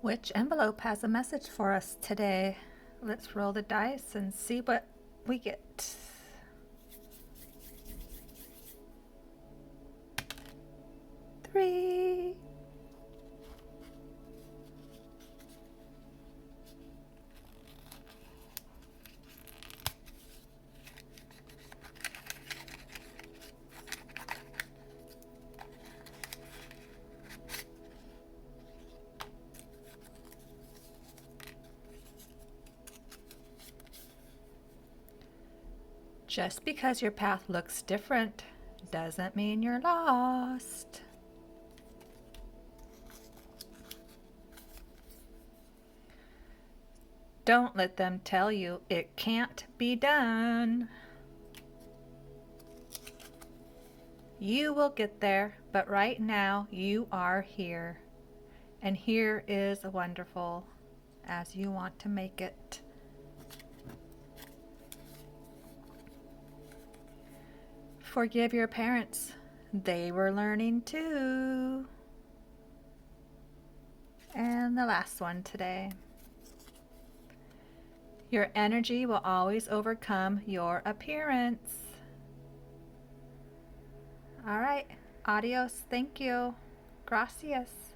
Which envelope has a message for us today? Let's roll the dice and see what we get. Three. Just because your path looks different doesn't mean you're lost. Don't let them tell you it can't be done. You will get there, but right now you are here. And here is wonderful as you want to make it. Forgive your parents. They were learning too. And the last one today. Your energy will always overcome your appearance. All right. Adios. Thank you. Gracias.